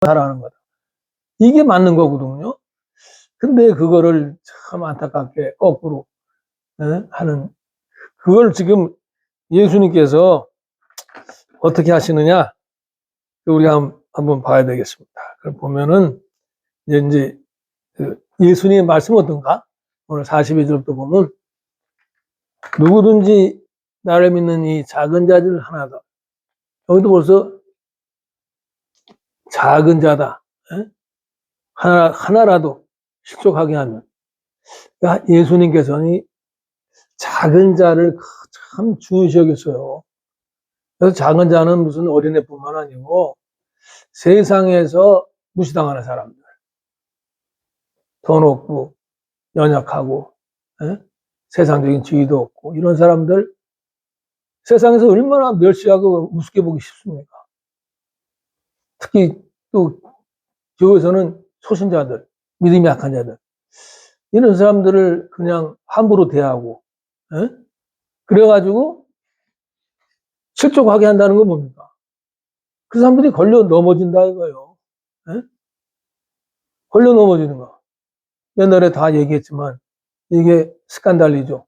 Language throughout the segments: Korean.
잘하는 거다. 이게 맞는 거거든요. 근데 그거를 참 안타깝게 거꾸로 하는, 그걸 지금 예수님께서 어떻게 하시느냐, 우리가 한번 봐야 되겠습니다. 그걸 보면은 이제 그 예수님의 말씀은 어떤가? 오늘 42절부터 보면, 누구든지 나를 믿는 이 작은 자들 하나다. 여기도 벌써 작은 자다. 하나라도 실족하게 하면. 그러니까 예수님께서는 작은 자를 참 중요시 여겼어요. 그래서 작은 자는 무슨 어린애뿐만 아니고 세상에서 무시당하는 사람들, 돈 없고 연약하고 세상적인 지위도 없고 이런 사람들, 세상에서 얼마나 멸시하고 우습게 보기 쉽습니까? 특히 또 교회에서는 소신자들, 믿음이 약한 자들, 이런 사람들을 그냥 함부로 대하고 그래가지고 실족하게 한다는 건 뭡니까? 그 사람들이 걸려 넘어진다 이거예요. 걸려 넘어지는 거. 옛날에 다 얘기했지만 이게 스캔들이죠.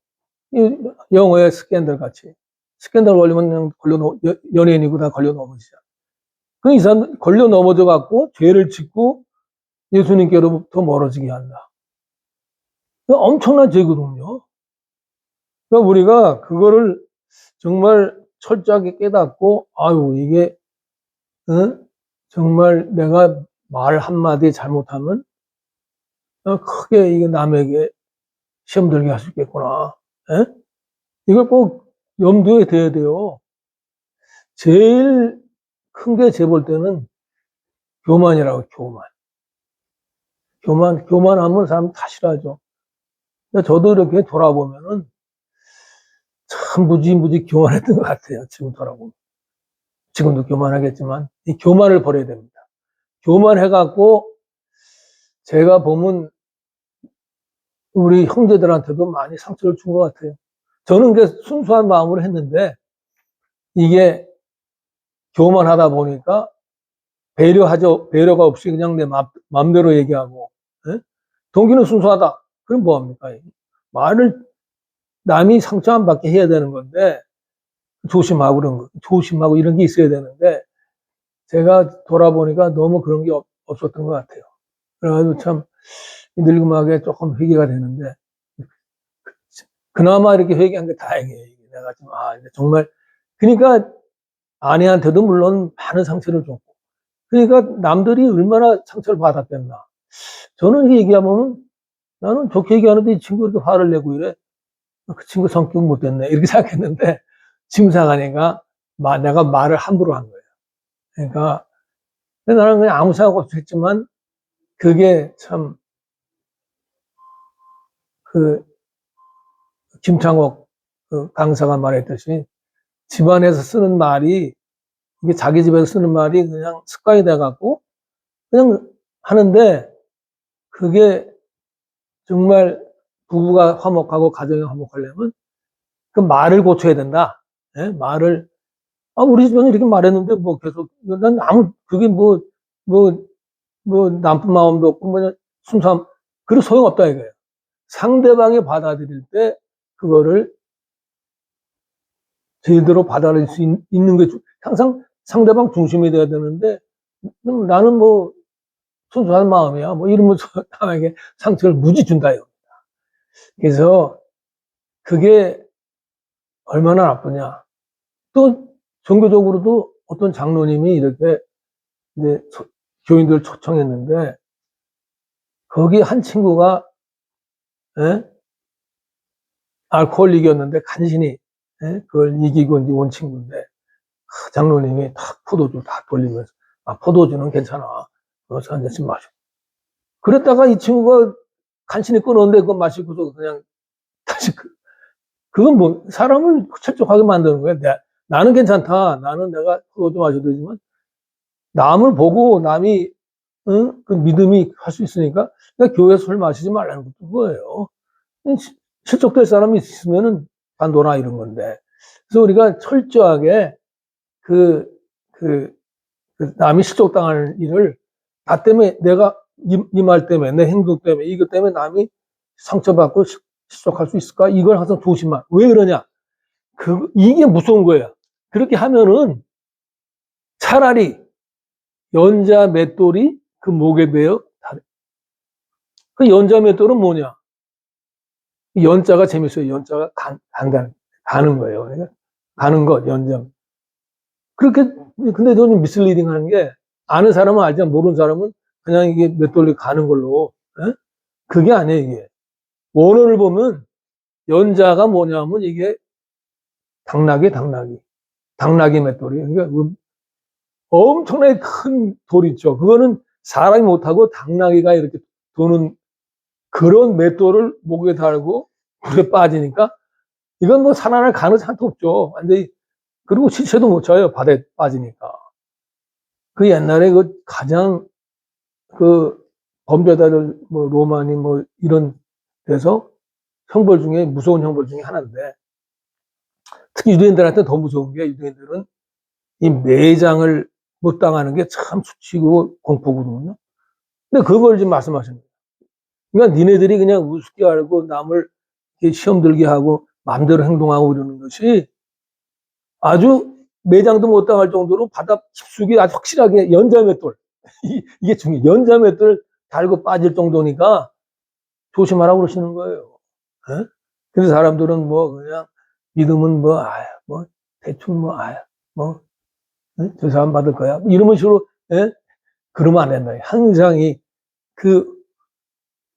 영어의 스캔들 같이. 스캔들 걸리면 그냥 연예인이고 다 걸려 넘어지죠. 그 이 사람 걸려 넘어져 갖고 죄를 짓고 예수님께로부터 멀어지게 한다. 엄청난 죄거든요. 그러니까 우리가 그거를 정말 철저하게 깨닫고, 아유, 이게, 정말 내가 말 한마디 잘못하면, 크게 이게 남에게 시험 들게 할 수 있겠구나. 이걸 꼭 염두에 둬야 돼요. 제일 큰 게 재볼 때는 교만이라고, 교만. 교만하면 사람 다 싫어하죠. 저도 이렇게 돌아보면은 참 무지 교만했던 것 같아요. 지금 돌아보면. 지금도 교만하겠지만, 이 교만을 버려야 됩니다. 교만해갖고, 제가 보면 우리 형제들한테도 많이 상처를 준 것 같아요. 저는 그 순수한 마음으로 했는데, 이게 교만하다 보니까 배려가 없이 그냥 내 맘대로 얘기하고, 동기는 순수하다. 그럼 뭐합니까? 말을 남이 상처 안 받게 해야 되는 건데, 조심하고 이런 게 있어야 되는데, 제가 돌아보니까 너무 그런 게 없었던 것 같아요. 그래가지고 참 늙음하게 조금 회개가 되는데, 그나마 이렇게 회개한 게 다행이에요. 내가 좀, 정말, 그러니까 아내한테도 물론 많은 상처를 줬고, 그러니까 남들이 얼마나 상처를 받았겠나. 저는 이렇게 얘기하면 나는 좋게 얘기하는데 이 친구 이렇게 화를 내고 이래. 그 친구 성격 못됐네. 이렇게 생각했는데, 짐작하니까 내가 말을 함부로 한 거예요. 그러니까 나는 그냥 아무 생각 없이 했지만, 그게 참, 그, 김창옥 그 강사가 말했듯이, 집안에서 쓰는 말이, 이게 자기 집에서 쓰는 말이 그냥 습관이 돼갖고, 그냥 하는데, 그게 정말 부부가 화목하고 가정이 화목하려면, 그 말을 고쳐야 된다. 말을, 우리 집은 이렇게 말했는데, 뭐 계속, 난 그게 나쁜 마음도 없고, 순수함, 그런 소용없다 이거예요. 상대방이 받아들일 때, 그거를 제대로 받아들일 수 있는 게 항상 상대방 중심이 돼야 되는데 나는 뭐 순수한 마음이야 뭐 이러면서 남에게 상처를 무지 준다요. 그래서 그게 얼마나 나쁘냐. 또 종교적으로도 어떤 장로님이 이렇게 이제 교인들 초청했는데 거기 한 친구가 알코올릭이었는데 간신히 그걸 이기고 이제 온 친구인데 장로님이 탁 포도주 다 돌리면서 포도주는 괜찮아. 그래서 한 잔씩 마셔. 그랬다가 이 친구가 간신히 끊었는데 그거 마시고서 그냥 다시 그건 뭐 사람을 철저하게 만드는 거야. 나는 괜찮다. 나는 내가 포도주 마셔도 되지만 남을 보고 남이 그 믿음이 할 수 있으니까 그러니까 교회에서 술 마시지 말라는 것도 그거예요. 실족될 사람이 있으면은 반도나 이런 건데. 그래서 우리가 철저하게 그 남이 실족당할 일을 나 때문에 내가 이 말 때문에 내 행동 때문에 이것 때문에 남이 상처받고 실족할 수 있을까? 이걸 항상 조심하. 왜 그러냐? 이게 무서운 거예요. 그렇게 하면은 차라리 연자 맷돌이 그 목에 베어 그 연자 맷돌은 뭐냐? 연자가 재밌어요. 연자가 가는 거예요. 그러니까 가는 것, 연자. 그렇게, 근데 좀 미슬리딩 하는 게, 아는 사람은 알지만 모르는 사람은 그냥 이게 맷돌이 가는 걸로, 에? 그게 아니에요, 이게. 원어를 보면, 연자가 뭐냐면 이게 당나귀 맷돌이. 그러니까 엄청나게 큰 돌 있죠. 그거는 사람이 못하고 당나귀가 이렇게 도는 그런 맷돌을 목에 달고 물에 빠지니까 이건 뭐 살아날 가능성이 하나도 없죠. 완전히. 그리고 시체도 못 쳐요. 바다에 빠지니까. 그 옛날에 그 가장 그 범죄자들 뭐 로마니 뭐 이런 데서 형벌 중에 무서운 형벌 중에 하나인데 특히 유대인들한테 더 무서운 게 유대인들은 이 매장을 못 당하는 게 참 수치고 공포거든요. 근데 그걸 지금 말씀하시는 거예요. 그러니까 니네들이 그냥 우습게 알고 남을 시험 들게 하고 마음대로 행동하고 이러는 것이 아주 매장도 못 당할 정도로 바다 깊숙이 아주 확실하게 연자맷돌 이게 중요해요. 연자맷돌 달고 빠질 정도니까 조심하라고 그러시는 거예요. 에? 그래서 사람들은 뭐 그냥 믿음은 뭐 아야 뭐 대충 뭐 아야 뭐 저 사람 받을 거야 이런 식으로 에? 그러면 안 된다. 항상 그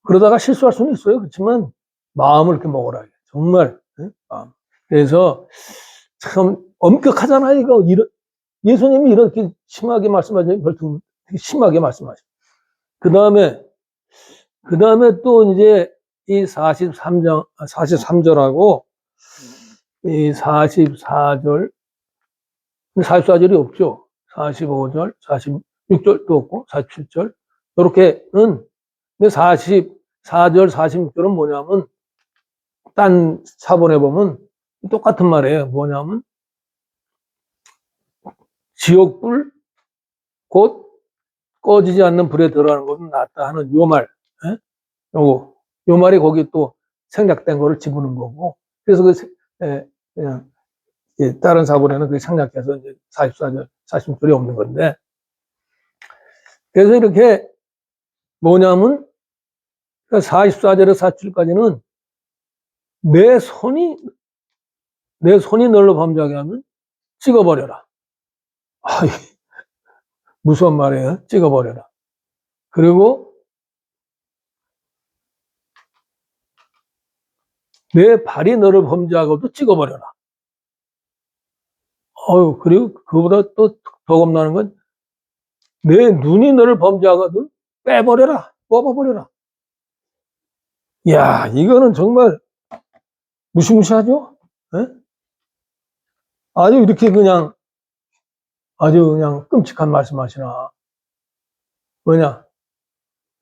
그러다가 실수할 수는 있어요. 그렇지만 마음을 이렇게 먹어라. 정말 마음. 그래서 참 엄격하잖아요. 이거 예수님이 이렇게 심하게 말씀하시면 별로 되게 심하게 말씀하시죠. 그 다음에 또 이제 이 43절하고 이 44절, 44절이 없죠. 45절, 46절도 없고, 47절. 이렇게는, 근데 44절, 46절은 뭐냐면, 딴 사본에 보면 똑같은 말이에요. 뭐냐면, 지옥불, 곧 꺼지지 않는 불에 들어가는 것은 낫다 하는 요 말, 예? 요 말이 거기 또 생략된 거를 집어넣은 거고, 그래서 그냥, 다른 사본에는 그게 생략해서 이제 44절, 46절이 없는 건데, 그래서 이렇게 뭐냐면, 44절에서 47절까지는 내 손이 널로 범죄하게 하면 찍어버려라. 아, 무서운 말이에요. 찍어버려라. 그리고 내 발이 너를 범죄하고도 찍어버려라. 그리고 그보다 또 더 겁나는 건 내 눈이 너를 범죄하거든 빼버려라. 뽑아버려라. 이야, 이거는 정말 무시무시하죠? 에? 아주 이렇게 그냥 아주 그냥 끔찍한 말씀 하시나. 뭐냐?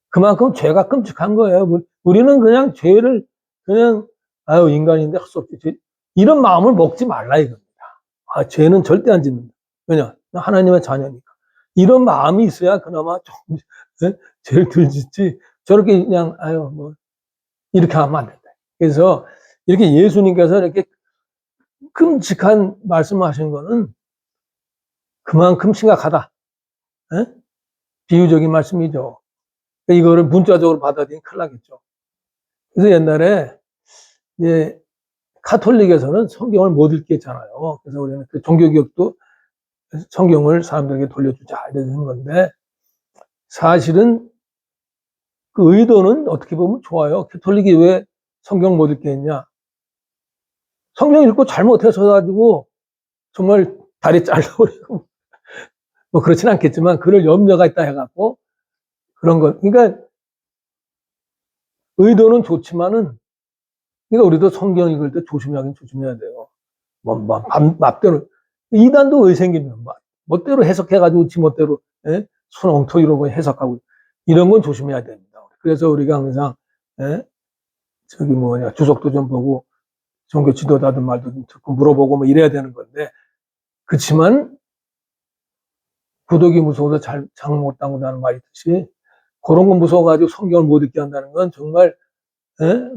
그만큼 죄가 끔찍한 거예요. 우리는 그냥 죄를 그냥 아유 인간인데 할 수 없지. 이런 마음을 먹지 말라 이겁니다. 아, 죄는 절대 안 짓는다. 왜냐? 하나님의 자녀니까. 이런 마음이 있어야 그나마 좀 죄를 덜 짓지. 저렇게 그냥 아유 뭐 이렇게 하면 안 된다. 그래서 이렇게 예수님께서 이렇게 끔찍한 말씀하신 거는 그만큼 심각하다. 에? 비유적인 말씀이죠. 이거를 문자적으로 받아들이면 큰일 나겠죠. 그래서 옛날에 이제 카톨릭에서는 성경을 못 읽겠잖아요. 그래서 우리는 그 종교개혁도 성경을 사람들에게 돌려주자 이런 건데 사실은 그 의도는 어떻게 보면 좋아요. 카톨릭이 왜 성경 못 읽겠냐? 성경 읽고 잘못해서 가지고 정말 다리 잘라버리고 뭐 그렇진 않겠지만 그럴 염려가 있다 해갖고 그런 것. 그러니까 의도는 좋지만은 그러니까 우리도 성경 읽을 때 조심하긴 조심해야 돼요. 맘대로 이단도 왜 생기면 멋대로 해석해가지고 지멋대로 손 엉터 이러고 해석하고 이런 건 조심해야 됩니다. 그래서 우리가 항상 저기 뭐냐 주석도 좀 보고 종교 지도자들 말도 좀 듣고 물어보고 뭐 이래야 되는 건데 그렇지만 구독이 무서워서 장 못 담근다는 말이 있듯이 그런 거 무서워가지고 성경을 못 읽게 한다는 건 정말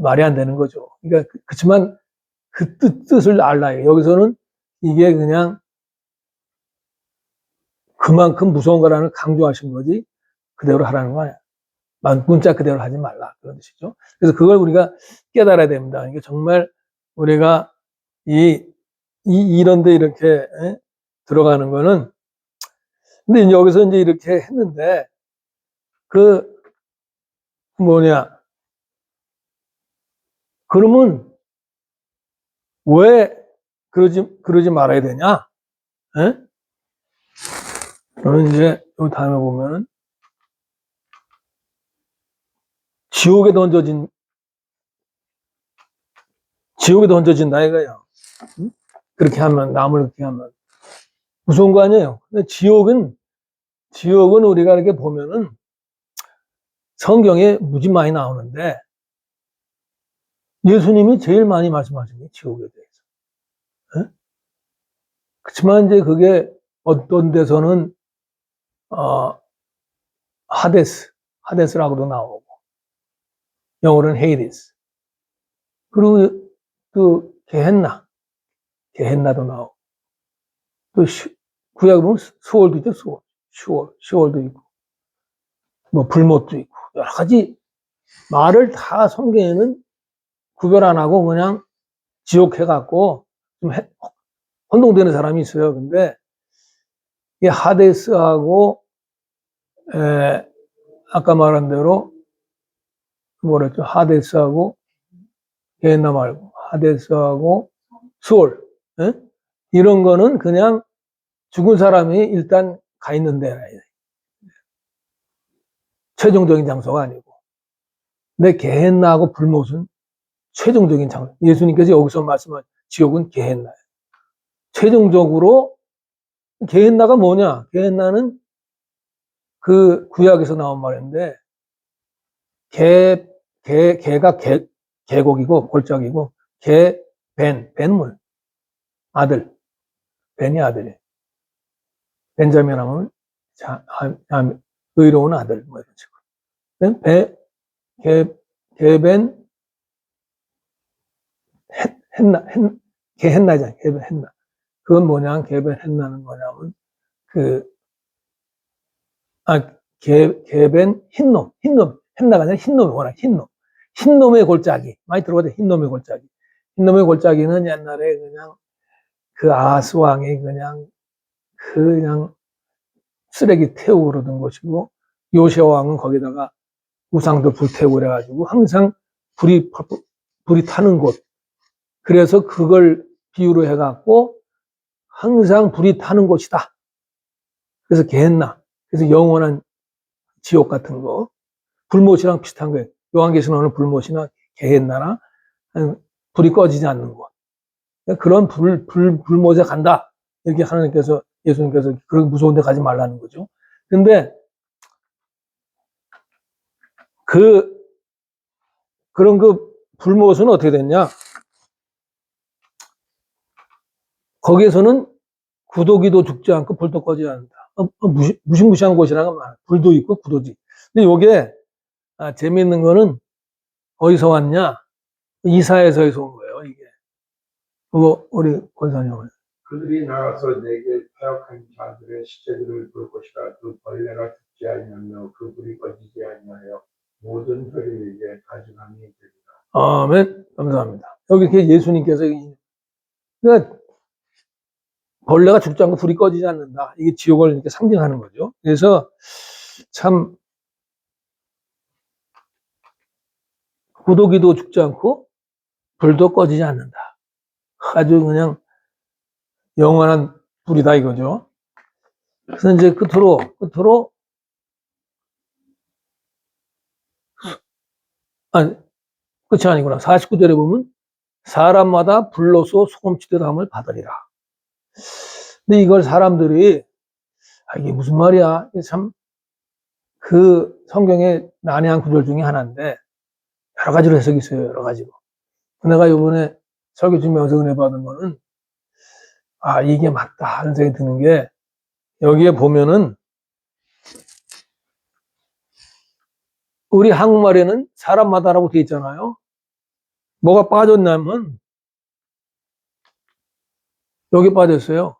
말이 안 되는 거죠. 그러니까 그렇지만 그 뜻을 알라요. 여기서는 이게 그냥 그만큼 무서운 거라는 강조하신 거지 그대로 하라는 거 아니야. 문자 그대로 하지 말라 그런 뜻이죠. 그래서 그걸 우리가 깨달아야 됩니다. 이게 정말 우리가 이런데 이렇게 들어가는 거는 근데 이제 여기서 이제 이렇게 했는데 그 뭐냐 그러면 왜 그러지 말아야 되냐? 에? 그러면 이제 이 다음에 보면은 지옥에 던져진다 이거예요. 응? 그렇게 하면 남을 그렇게 하면 무서운 거 아니에요. 근데 지옥은 우리가 이렇게 보면은 성경에 무지 많이 나오는데 예수님이 제일 많이 말씀하신 게 지옥에 대해서. 에? 그렇지만 이제 그게 어떤 데서는 하데스라고도 나오고 영어로는 헤이디스 그리고 또 게헨나도 나오고 또 구약으로는 수월도 있죠. 수월도 있고 뭐 불못도 있고 여러 가지 말을 다 성경에는 구별 안 하고 그냥 지옥해갖고 좀 혼동되는 사람이 있어요. 근데 이 하데스하고 아까 말한 대로 뭐랬죠? 하데스하고 게헨나 말고 하데스하고 수월 이런 거는 그냥 죽은 사람이 일단 가 있는 데 최종적인 장소가 아니고 근데 게헨나하고 불못은 최종적인 장소. 예수님께서 여기서 말씀한 지옥은 게헨나예요. 최종적으로 게헨나가 뭐냐? 게헨나는 그 구약에서 나온 말인데 개가 계곡이고 골짜기고 벤물 아들 벤이 아들이 벤자민 하면 의로운 아들 뭐 이런 식으로 개벤 게헨나잖아 게벤 그건 뭐냐 게벤 헨나는 뭐냐면 개벤 흰놈 헨나가 아니라 흰놈이 워낙 흰놈의 골짜기 많이 들어보죠 흰놈의 골짜기 흰놈의 골짜기는 옛날에 그냥 그 아하스 왕이 그냥 쓰레기 태우고 그러던 곳이고 요시아 왕은 거기다가 우상도 불태우고 그래가지고 항상 불이 타는 곳 그래서 그걸 비유로 해갖고 항상 불이 타는 곳이다 그래서 게헨나 그래서 영원한 지옥 같은 거 불못이랑 비슷한 거예요 요한계시록 나오는 불못이나 게헨나나 불이 꺼지지 않는 곳 그런 불못에 간다 이렇게 하나님께서 예수님께서 그런 무서운 데 가지 말라는 거죠 근데 그런 불못은 어떻게 됐냐 거기에서는 구더기도 죽지 않고 불도 꺼지지 않는다 무시무시한 곳이라는 건 많아 불도 있고 구더지 근데 요게 재미있는 거는 어디서 왔냐 이사야서에서 온 거예요 이게 우리 권사님은 그들이 나가서 내게 타협한 자들의 시체들을 볼 것이라 그 벌레가 죽지 아니하며 그 불이 꺼지지 아니하여 모든 혈육에게 가증함이 되리라. 아멘 감사합니다 여기 예수님께서 그러니까 벌레가 죽지 않고 불이 꺼지지 않는다 이게 지옥을 이렇게 상징하는 거죠 그래서 참 구더기도 죽지 않고 불도 꺼지지 않는다 아주 그냥 영원한 불이다 이거죠. 그래서 이제 끝으로 끝이 아니구나. 49절에 보면 사람마다 불로서 소금치듯함을 받으리라. 근데 이걸 사람들이 이게 무슨 말이야? 참 그 성경의 난해한 구절 중에 하나인데 여러 가지로 해석이 있어요. 여러 가지로. 내가 이번에 설교 준비하면서 은혜 받은 거는 이게 맞다 하는 생각이 드는 게 여기에 보면은 우리 한국말에는 사람마다라고 돼 있잖아요. 뭐가 빠졌냐면 여기 빠졌어요.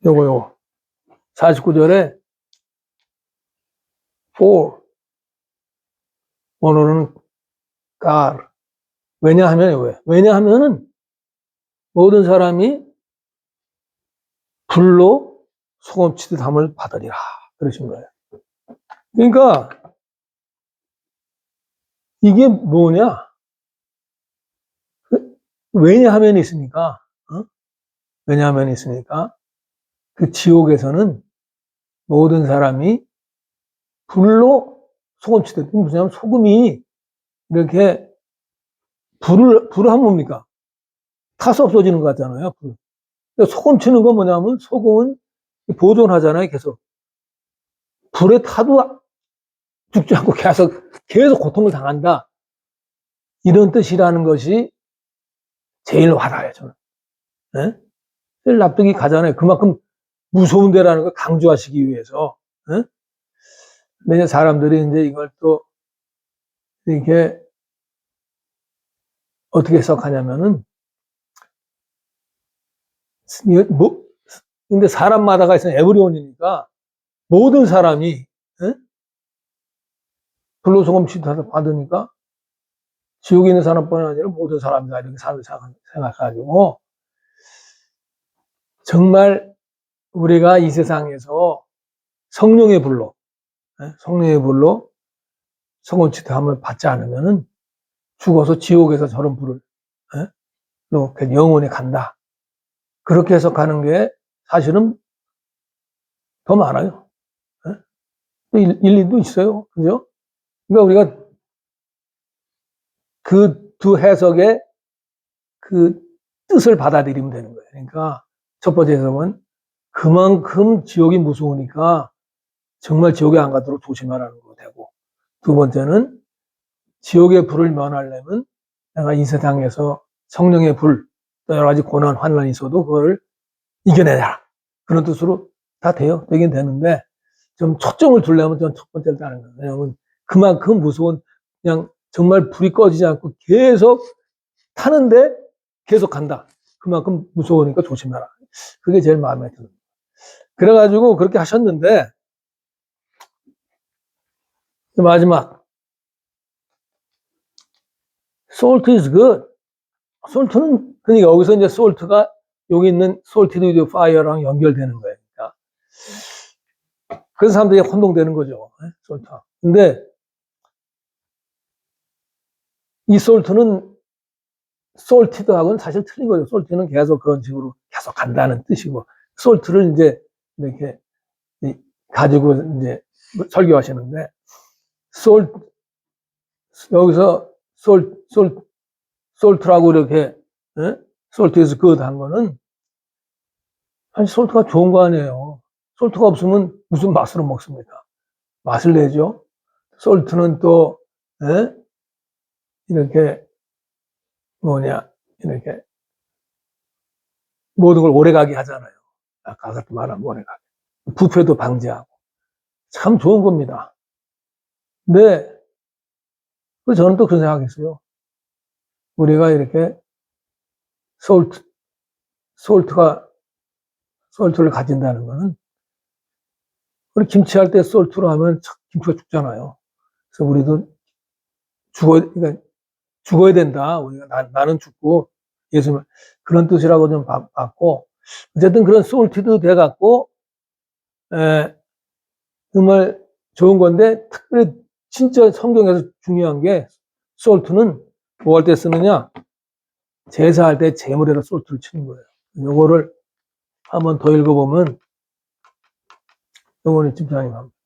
요거 49절에 for 오늘은 God. 왜냐하면은 모든 사람이 불로 소금 치듯 함을 받으리라. 그러신 거예요. 그러니까 이게 뭐냐? 왜냐하면 있으니까, 왜냐하면 있으니까 그 지옥에서는 모든 사람이 불로 소금 치듯, 무슨 소금이 이렇게 불을 하면 뭡니까? 타서 없어지는 거 같잖아요. 불. 소금 치는 건 뭐냐면 소금은 보존하잖아요. 계속. 불에 타도 죽지 않고 계속 고통을 당한다. 이런 뜻이라는 것이 제일 와닿아요, 저는. 네? 제일 납득이 가잖아요. 그만큼 무서운 데라는 걸 강조하시기 위해서. 네? 근데 이제 사람들이 이제 이걸 또 이렇게 어떻게 해석하냐면은, 근데 사람마다가 있어요. 에브리온이니까 모든 사람이, 네? 불로소금 치료를 받으니까 지옥에 있는 사람뿐만 아니라 모든 사람들 이렇게 생각해가지고 정말 우리가 이 세상에서 성령의 불로 성원치료함을 받지 않으면은 죽어서 지옥에서 저런 불을 이렇게 영원히 간다. 그렇게 해석하는 게 사실은 더 많아요. 일리도 있어요. 그죠? 그러니까 우리가 그 두 해석의 그 뜻을 받아들이면 되는 거예요. 그러니까 첫 번째 해석은 그만큼 지옥이 무서우니까 정말 지옥에 안 가도록 조심하라는 거 되고, 두 번째는 지옥의 불을 면하려면 내가 이 세상에서 성령의 불, 또 여러 가지 고난, 환난이 있어도 그걸 이겨내라. 그런 뜻으로 다 돼요. 되긴 되는데, 좀 초점을 두려면 전 첫 번째를 따는 거예요. 왜냐하면 그만큼 무서운, 그냥 정말 불이 꺼지지 않고 계속 타는데 계속 간다. 그만큼 무서우니까 조심해라. 그게 제일 마음에 들어요. 그래가지고 그렇게 하셨는데, 마지막, salt is good. 솔트는, 그러니까 여기서 이제 솔트가 여기 있는 salted with fire랑 연결되는 거예요. 그러니까. 그래서 사람들이 혼동되는 거죠. 솔트. 근데 이 솔트는 salted하고는 사실 틀린 거죠. salt는 계속 그런 식으로 계속 간다는 뜻이고, 솔트를 이제 이렇게 가지고 이제 설교하시는데, salt, 여기서 솔트라고 이렇게, salt is good 한 거는 사실 솔트가 좋은 거 아니에요. 솔트가 없으면 무슨 맛으로 먹습니까? 맛을 내죠. 솔트는 또 이렇게 이렇게 모든 걸 오래가게 하잖아요. 아까 같은 말하면 오래가게. 부패도 방지하고 참 좋은 겁니다. 근데 저는 또 그런 생각했어요. 우리가 이렇게 솔트를 가진다는 거는 우리 김치할 때 솔트로 하면 김치가 죽잖아요. 그래서 우리도 그러니까 죽어야 된다. 우리가 나는 죽고 예수님 그런 뜻이라고 좀 봤고, 어쨌든 그런 솔티도 돼갖고 정말 좋은 건데, 특별히 진짜 성경에서 중요한 게 솔트는 뭐 할 때 쓰느냐, 제사할 때 제물에다 솔트를 치는 거예요. 요거를 한번 더 읽어보면 영원히 집사님 합니다.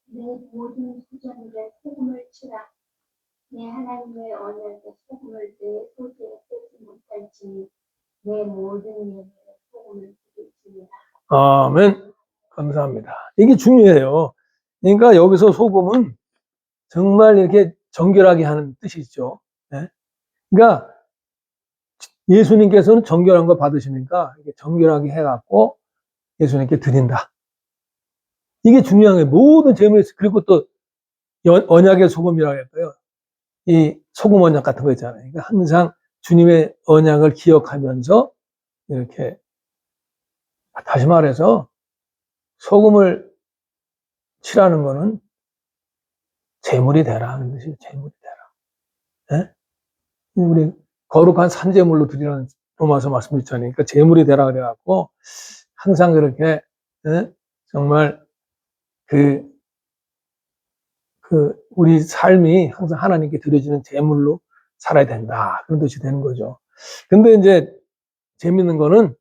내 모든 수전에 소금을 치라. 내 하나님의 언약에 소금을 내 소재에 빼지 못할지니 내 모든 예물에 소금을 부을지니라. 아멘. 감사합니다. 이게 중요해요. 그러니까 여기서 소금은 정말 이렇게 정결하게 하는 뜻이죠. 네? 그러니까 예수님께서는 정결한 거 받으시니까 이렇게 정결하게 해갖고 예수님께 드린다. 이게 중요한 게 모든 재물이 그리고 또 언약의 소금이라고 할까요? 이 소금 언약 같은 거 있잖아요. 그러니까 항상 주님의 언약을 기억하면서 이렇게 다시 말해서 소금을 칠하는 거는 제물이 되라 하는 뜻이에요. 제물이 되라. 예? 우리 거룩한 산제물로 드리는 로마서 말씀 있잖아요. 그러니까 제물이 되라 그래갖고 항상 그렇게 예? 정말 그 우리 삶이 항상 하나님께 드려지는 제물로 살아야 된다. 그런 뜻이 되는 거죠. 근데 이제 재밌는 거는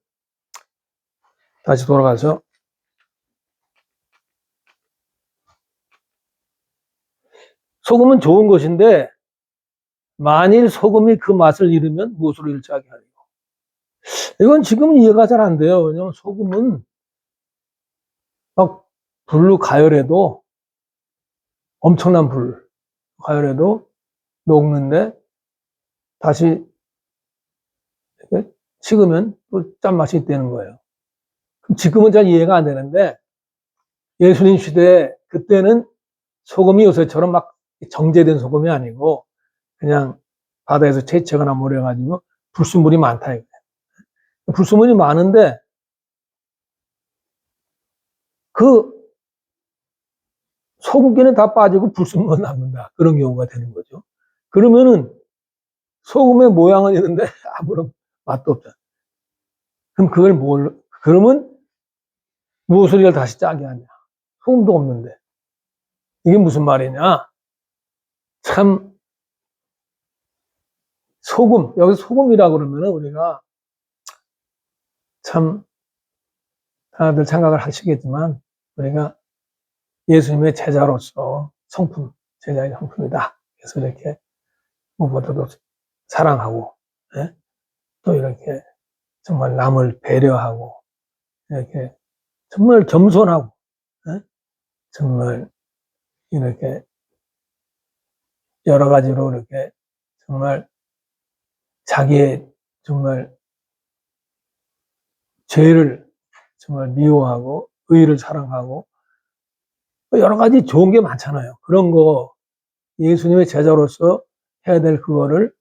다시 돌아가서 소금은 좋은 것인데 만일 소금이 그 맛을 잃으면 무엇으로 일자게 하리요? 이건 지금 이해가 잘 안 돼요. 왜냐면 소금은 막 불로 가열해도 엄청난 불 가열해도 녹는데 다시 식으면 또 짠맛이 있다는 거예요. 그럼 지금은 잘 이해가 안 되는데 예수님 시대에 그때는 소금이 요새처럼 막 정제된 소금이 아니고 그냥 바다에서 채채거나 모래가지고 불순물이 많다 이거예요. 불순물이 많은데 그 소금기는 다 빠지고 불순물만 남는다. 그런 경우가 되는 거죠. 그러면은 소금의 모양은 있는데 아무런 맛도 없잖아. 그럼 그러면 무엇을 이걸 다시 짜게 하냐. 소금도 없는데. 이게 무슨 말이냐. 참, 소금, 여기서 소금이라고 그러면은 우리가 참, 다들 생각을 하시겠지만, 우리가 예수님의 제자로서 성품, 제자의 성품이다. 그래서 이렇게 무엇보다도 사랑하고, 예? 또 이렇게 정말 남을 배려하고, 이렇게 정말 겸손하고, 예? 정말 이렇게 여러 가지로 이렇게 정말 자기의 정말 죄를 정말 미워하고 의를 사랑하고 여러 가지 좋은 게 많잖아요. 그런 거 예수님의 제자로서 해야 될 그거를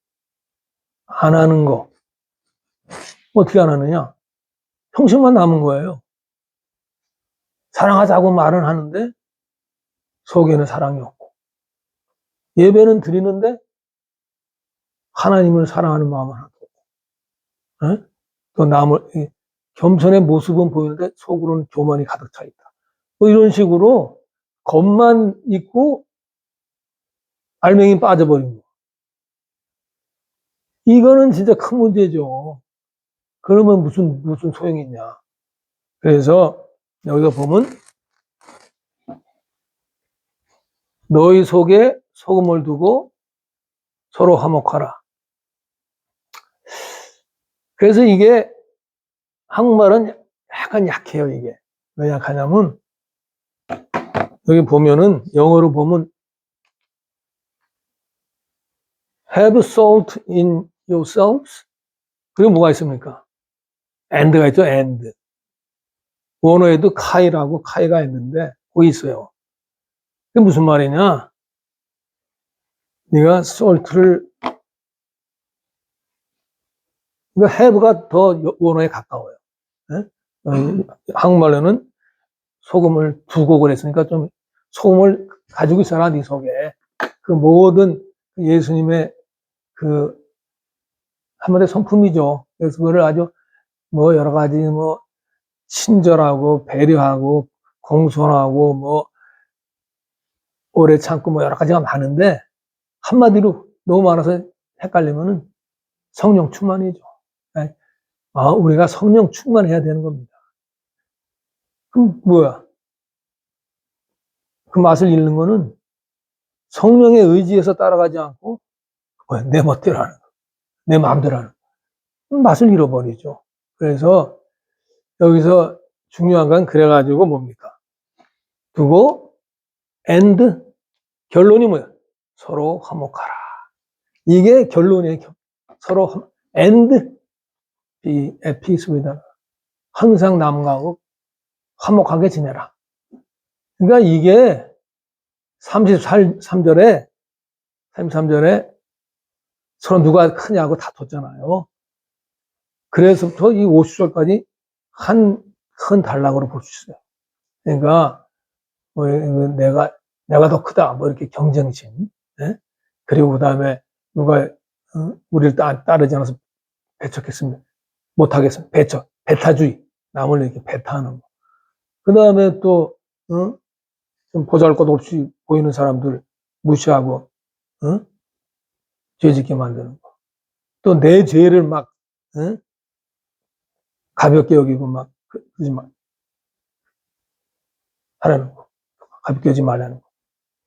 안 하는 거 어떻게 안 하느냐? 형식만 남은 거예요. 사랑하자고 말은 하는데 속에는 사랑이 없고 예배는 드리는데 하나님을 사랑하는 마음은 하나도 없고 에? 또 남을 겸손의 모습은 보이는데 속으로는 교만이 가득 차 있다. 뭐 이런 식으로 겉만 있고 알맹이 빠져버린 거. 이거는 진짜 큰 문제죠. 그러면 무슨 소용이 있냐. 그래서 여기서 보면 너희 속에 소금을 두고 서로 화목하라. 그래서 이게 한국말은 약간 약해요, 이게. 왜 약하냐면 여기 보면은 영어로 보면 have salt in yourselves. 그리고 뭐가 있습니까? and가 있죠, and. 원어에도 카이라고 카이가 있는데 거기 있어요. 그게 무슨 말이냐? 네가 salt를 have가 더 원어에 가까워요. 네? 한국말로는 소금을 두고 그랬으니까 좀 소금을 가지고 있어라, 네 속에. 그 모든 예수님의 그 한마디 성품이죠. 그래서 그거를 아주 뭐 여러 가지 뭐 친절하고 배려하고 공손하고 뭐 오래 참고 뭐 여러 가지가 많은데 한마디로 너무 많아서 헷갈리면은 성령 충만이죠. 우리가 성령 충만해야 되는 겁니다. 그럼 뭐야? 그 맛을 잃는 거는 성령의 의지에서 따라가지 않고 내 멋대로 하는 거, 내 마음대로 하는 거. 맛을 잃어버리죠. 그래서 여기서 중요한 건 그래가지고 뭡니까? 두고 and 결론이 뭐야? 서로 화목하라. 이게 결론이에요. 서로 and be at peace with one. 항상 남과 화목하게 지내라. 그러니까 이게 33절에 서로 누가 크냐고 다퉜잖아요. 그래서부터 이 50절까지 한 큰 단락으로 볼 수 있어요. 그러니까 뭐 내가 더 크다 뭐 이렇게 경쟁심, 예? 그리고 그다음에 누가 우리를 따르지 않아서 배척했으면 못하겠으면 배타주의, 남을 이렇게 배타하는 거. 그다음에 또 좀 보잘것없이 보이는 사람들 무시하고 죄짓게 만드는 거. 또 내 죄를 막 가볍게 여기고 막 그러지 마 하라는 거. 가볍게 여기지 말라는 거.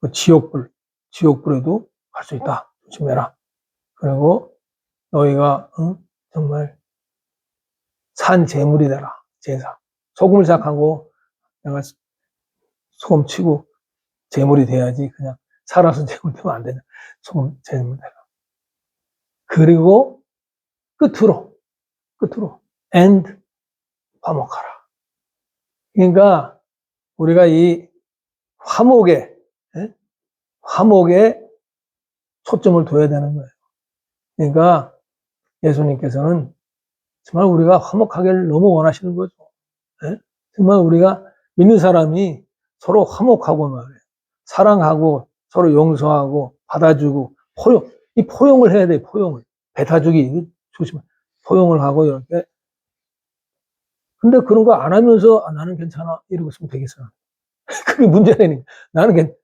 그 지옥불에도 갈 수 있다. 조심해라. 그리고 너희가 정말 산 제물이 되라. 제사. 소금을 생각하고 내가 소금 치고 제물이 돼야지 그냥 살아서 제물 되면 안 되냐. 소금 제물 되라. 그리고 끝으로 and 화목하라. 그러니까 우리가 이 화목에 초점을 둬야 되는 거예요. 그러니까 예수님께서는 정말 우리가 화목하기를 너무 원하시는 거죠. 정말 우리가 믿는 사람이 서로 화목하고 말이에요. 사랑하고 서로 용서하고 받아주고 이 포용을 해야 돼. 포용을. 배타주기 조심해. 포용을 하고 이렇게. 근데 그런 거 안 하면서 나는 괜찮아 이러고 있으면 되겠어. 그게 문제라니까. 나는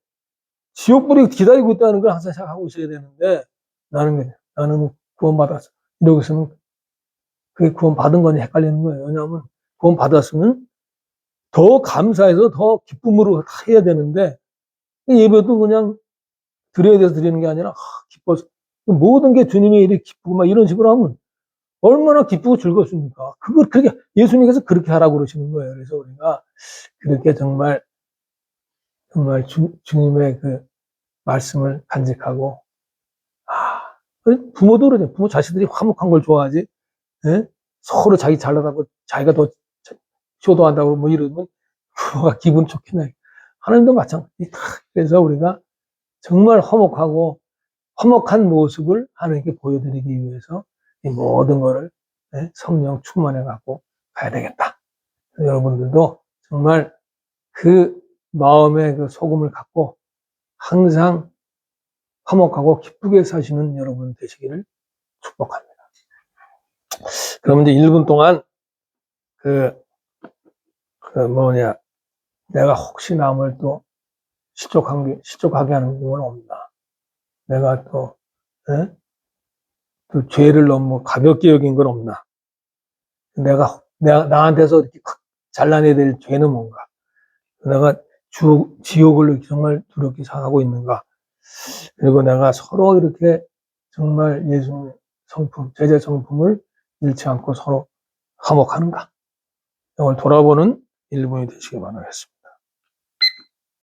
지옥불이 기다리고 있다는 걸 항상 생각하고 있어야 되는데 나는 구원받았어. 이러고 있으면 그게 구원받은 건지 헷갈리는 거예요. 왜냐하면 구원받았으면 더 감사해서 더 기쁨으로 해야 되는데 예배도 그냥 드려야 돼서 드리는 게 아니라 기뻐서 모든 게 주님의 일이 기쁘고 막 이런 식으로 하면 얼마나 기쁘고 즐겁습니까? 그걸 그렇게 예수님께서 그렇게 하라고 그러시는 거예요. 그래서 우리가 그렇게 정말 주님의 그 말씀을 간직하고 부모도 그러죠. 부모 자식들이 화목한 걸 좋아하지. 예? 서로 자기 잘나다고 자기가 더 효도한다고 뭐 이러면 부모가 기분 좋겠네. 하나님도 마찬가지. 그래서 우리가 정말 화목한 모습을 하나님께 보여드리기 위해서 이 모든 거를 성령 충만해 갖고 가야 되겠다. 여러분들도 정말 그 마음의 그 소금을 갖고 항상 화목하고 기쁘게 사시는 여러분 되시기를 축복합니다. 그럼 이제 1분 동안 내가 혹시 남을 또 실족하게 하는 건 없나? 내가 또 죄를 너무 가볍게 여긴 건 없나? 나한테서 이렇게 잘라내야 될 죄는 뭔가? 내가 지옥을 정말 두렵게 생각하고 있는가? 그리고 내가 서로 이렇게 정말 예수님의 성품, 제자 성품을 잃지 않고 서로 화목하는가? 이걸 돌아보는 1분이 되시기 바라겠습니다.